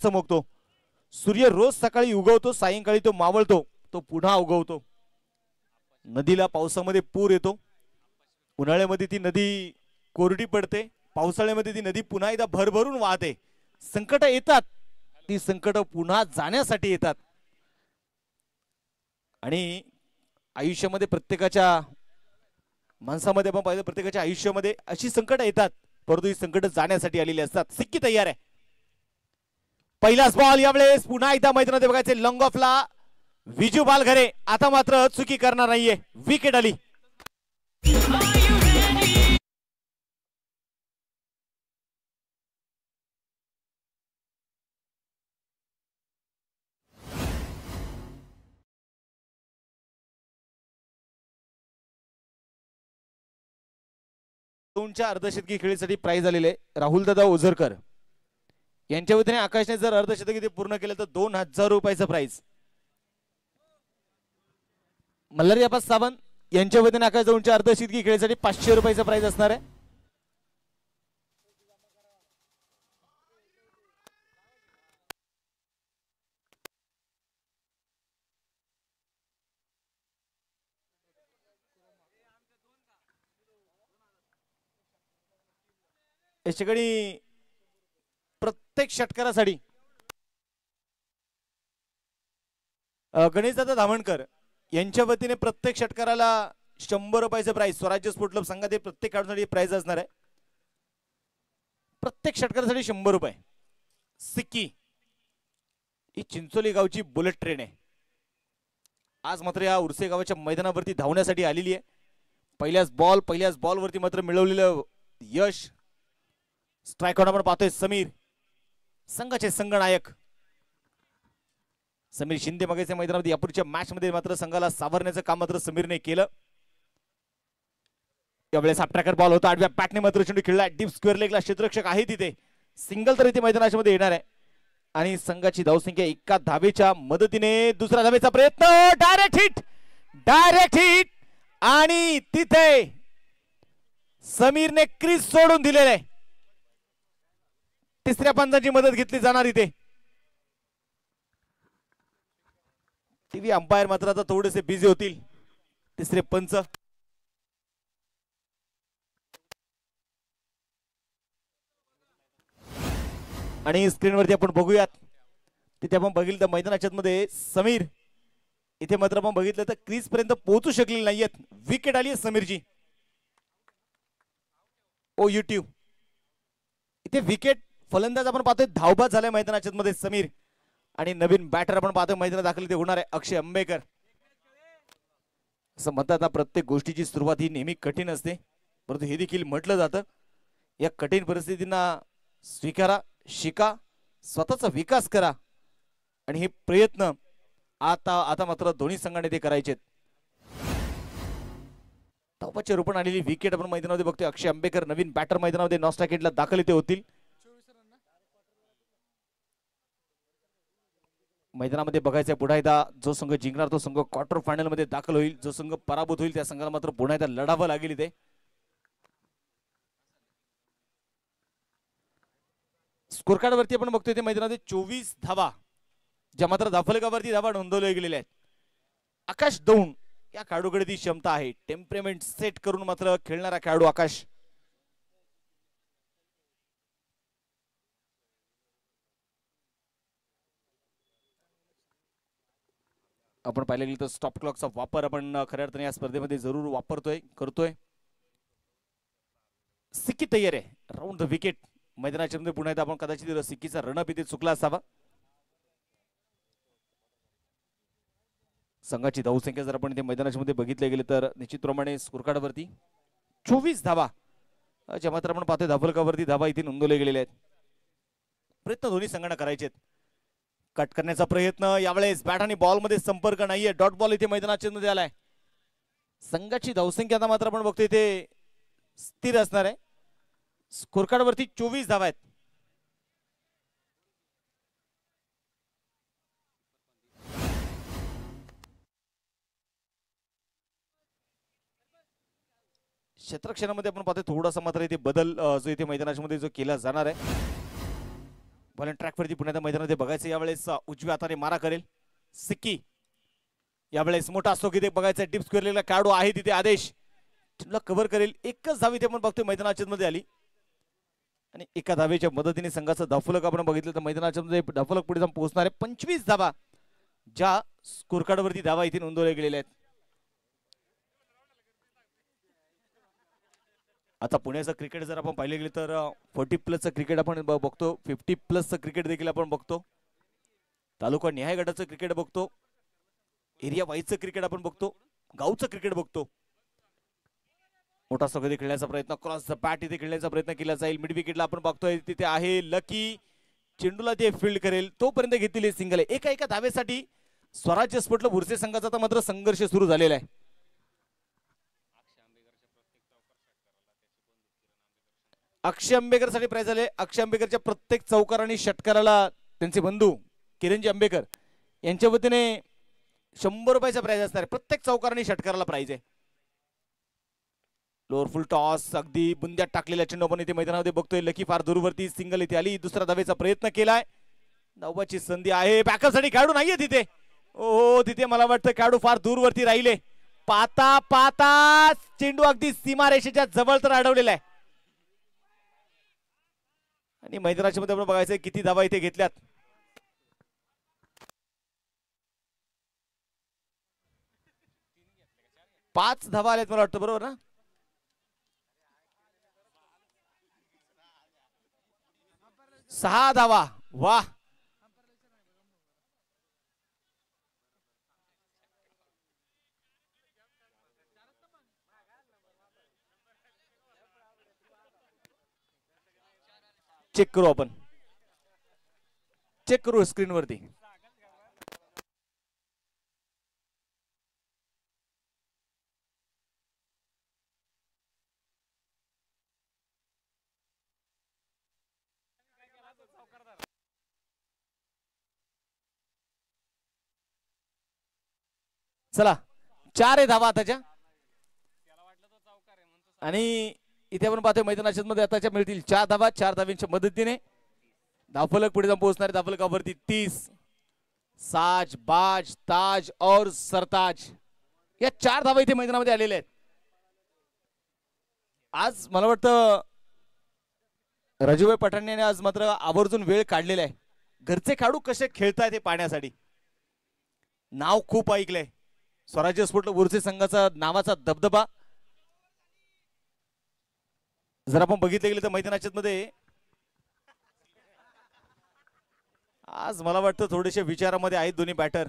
चमकतो. सूर्य रोज सकाळी उगवतो, सायंकाळी तो मावळतो, तो पुन्हा उगवतो. नदीला पावसामध्ये पूर येतो, उन्हाळ्यामध्ये ती नदी कोरडी पडते, पावसाळ्यामध्ये ती नदी पुन्हा एकदा भरभरून वाहते. संकट येतात, ती संकट पुन्हा जाण्यासाठी येतात. आणि आयुष्यामध्ये प्रत्येकाच्या माणसामध्ये आपण पाहिलं, प्रत्येकाच्या आयुष्यामध्ये अशी संकट येतात, परंतु ही संकट जाण्यासाठी आलेली असतात. सिक्की तयार आहे. पहिलाच बॉल यावेळेस पुन्हा एकदा मैदानात बघायचे. लॉंग ऑफला विजू बालघरे, आता मात्र चुकी करणार नाहीये, विकेट आली. दोनच्या अर्धशतकी खेळीसाठी प्राइज आलेले राहुल दादा ओझरकर यांच्या वतीने आकाशने जर अर्धशतकी पूर्ण केलं तर 2000 रुपयाचं प्राइज. मल्हारी आप्पा सावंत यांच्या वतीने आकाश दोनच्या अर्धशतकी खेळीसाठी 500 रुपयाचं प्राइज असणार आहे. याच्याकडे प्रत्येक षटकारासाठी गणेशदादा धामणकर यांच्या वतीने प्रत्येक षटकाराला 100 रुपयाचं प्राइज स्वराज्य स्पोर्ट क्लब संघात प्रत्येक खेळाडूसाठी प्राइज असणार आहे. प्रत्येक षटकारासाठी 100 रुपये. सिक्की ही चिंचोली गावची बुलेट ट्रेन आहे. आज मात्र या उर्से गावाच्या मैदानावरती धावण्यासाठी आलेली आहे. पहिल्याच बॉलवरती मात्र मिळवलेलं यश. स्ट्राइक आउट आपण पाहतोय. समीर संघाचे संघनायक समीर शिंदे मगाच्या मैदानामध्ये यापूर्वीच्या मॅच मध्ये मात्र संघाला सावरण्याचं काम मात्र समीरने केलं. यावेळेस हा ट्रॅकर बॉल होता, आडव्या बॅटने मात्र चेंडू खेळला डीप स्क्वेअर लेगला. क्षेत्ररक्षक आहे तिथे, सिंगल तर इथे मैदानाच्या मध्ये येणार आहे. आणि संघाची धावसंख्या एका धावेच्या मदतीने दुसऱ्या धावेचा प्रयत्न, डायरेक्ट हिट आणि तिथे समीरने क्रीज सोडून दिलेले आहे. तिसऱ्या पंचांची मदत घेतली जाणार इथे. टीव्ही अंपायर मात्र आता थोडेसे बिझी होतील. तिसरे पंच आणि स्क्रीनवरती आपण बघूयात. तिथे आपण बघितलं तर मैदानाच्या मध्ये समीर इथे मात्र आपण बघितलं तर क्रीज पर्यंत पोहोचू शकलेले नाहीयेत. विकेट आली आहे समीरची. ओ युट्यूब इथे विकेट. फलंदाज आपण पाहतोय धावबाद झालाय मैदानाच्या मध्ये समीर. आणि नवीन बॅटर आपण पाहतोय मैदानात दाखल ते होणार आहे अक्षय अंबेकर. असं म्हणतात ना, प्रत्येक गोष्टीची सुरुवात ही नेहमी कठीण असते, परंतु हे देखील म्हटलं जातं या कठीण परिस्थितींना स्वीकारा, शिका, स्वतःचा विकास करा. आणि हे प्रयत्न आता मात्र दोन्ही संघाने ते करायचे. धावपाचे रोपण आलेली विकेट आपण मैदानामध्ये बघतोय. अक्षय अंबेकर नवीन बॅटर मैदानामध्ये नॉस्टाकेटला दाखल इथे होतील. मैदानामध्ये बघायचं पुन्हा एकदा जो संघ जिंकणार तो संघ क्वार्टर फायनल मध्ये दाखल होईल. जो संघ पराभूत होईल त्या संघाला मात्र पुन्हा एकदा लढावं लागेल. इथे स्कोर कार्ड वरती आपण बघतोय ते मैदानामध्ये 24 धावा ज्या मात्र दाफलगावरती धावा नोंदवल्या गेलेल्या आहेत. आकाश दौंड या खेळाडूकडे ती क्षमता आहे. टेम्परेमेंट सेट करून मात्र खेळणारा खेळाडू आकाश. आपण पाहिलं गेलं तर स्टॉप क्लॉकचा वापर आपण खऱ्या अर्थाने या स्पर्धेमध्ये जरूर करतोय. सिक्की तयार आहे. राऊंड द विकेट मैदानाच्या मध्ये पुन्हा एकदा आपण कदाचित सिक्कीचा रनअप इथे चुकला असावा. संघाची धावसंख्या जर आपण इथे मैदानाच्या मध्ये बघितले गेले तर निश्चितप्रमाणे स्कोर कार्ड वरती 24 धावा ज्या मात्र आपण पाहतोय धाफलगावरती धावा इथे नोंदवल्या गेलेल्या आहेत. प्रयत्न दोन्ही संघांना करायचे आहेत. कट करण्याचा प्रयत्न, यावेळेस बॅट आणि बॉल मध्ये संपर्क नाहीये. डॉट बॉल इथे मैदानाच्या मध्ये आलाय. संघाची धावसंख्या आता मात्र आपण बघतोय इथे स्थिर असणार आहे. स्कोर कार्ड वरती 24 धावा आहेत. क्षेत्ररक्षणामध्ये आपण पाहतोय थोडासा मात्र इथे बदल जो इथे मैदानाच्या मध्ये जो केला जाणार आहे. बॉलिंग ट्रॅकवरती पुण्याच्या मैदानामध्ये बघायचं यावेळेस उजव्या हाताने मारा करेल सिक्की. यावेळेस मोठा असतो ते बघायचं डिप स्क्वेअरला खेळाडू आहे तिथे आदेश कव्हर करेल. एकच धाव इथे आपण बघतोय मैदानाच्या मध्ये आली आणि एका धावेच्या मदतीने संघाचं धावफलक आपण बघितलं तर मैदानाच्या मध्ये धावफलक पुढे जाऊन पोहोचणार आहे. 25 धावा ज्या स्कोर कार्ड वरती धावा इथे नोंदवल्या गेलेल्या आहेत. आता पुण्याचं क्रिकेट जर आपण पाहिले गेले तर 40+ क्रिकेट आपण बघतो, 50+ क्रिकेट देखील आपण बघतो, तालुका निहाय गटाचं क्रिकेट बघतो, एरिया वाईजचं क्रिकेट आपण बघतो, गावचं क्रिकेट बघतो. मोठा सगळं खेळण्याचा प्रयत्न क्रॉस द बॅट इथे खेळण्याचा प्रयत्न केला जाईल. मिड विकेटला आपण बघतोय तिथे आहे लकी, चेंडूला ते फील्ड करेल तोपर्यंत घेतलेली सिंगल आहे. एका धावेसाठी स्वराज्य स्पोर्टला बुरसे संघाचा आता मात्र संघर्ष सुरू झालेला आहे. अक्षय आंबेकर साठी प्राइज झाले. अक्षय आंबेकरच्या प्रत्येक चौकार आणि षटकाराला त्यांचे बंधू किरणजी आंबेकर यांच्या वतीने 100 रुपयाचा प्राइज असणार आहे. प्रत्येक चौकार आणि षटकाराला प्राइज आहे. लोअर फुल टॉस अगदी बुंद्यात टाकलेल्या चेंडू आपण इथे मैदानामध्ये बघतोय. लकी फार दूरवरती सिंगल इथे आली. दुसरा धावेचा प्रयत्न केलाय. धावाची संधी आहे. बॅकअप साठी खेळाडू नाहीये तिथे. ओ तिथे मला वाटतं खेळाडू फार दूरवरती राहिले. पाता पाता चेंडू अगदी सीमारेषेच्या जवळ तर अडवलेला आहे आणि मैदानाच्या मध्ये आपण बघायचं किती धावा इथे घेतल्यात. 5 धावा आल्यात मला वाटतं, बरोबर ना? सहा धावा. वाह, चेक करू आपण, चेक करू स्क्रीन वरती. चला 4 धावा आताच्या आणि इथे आपण पाहतोय मैदानाच्या मध्ये आताच्या मिळतील 4 धावा. 4 धाव्यांच्या मदतीने धावफलक पुढे जाऊन पोहोचणार. धावफलकावरती 30 साज बाज ताज और सरताज या 4 धावा इथे मैदानामध्ये आलेल्या आहेत. आज मला वाटतं राजूभाई पठाण यांनी आज मात्र आवर्जून वेळ काढलेला आहे. घरचे खेळाडू कसे खेळतायत हे पाहण्यासाठी. नाव खूप ऐकलंय स्वराज्य स्पोर्ट बुरसे संघाचा नावाचा दबदबा जर आपण बघितले गेले तर मैदानाच्या मध्ये आज मला वाटतं थोडेसे विचारामध्ये आहेत दोन्ही बॅटर.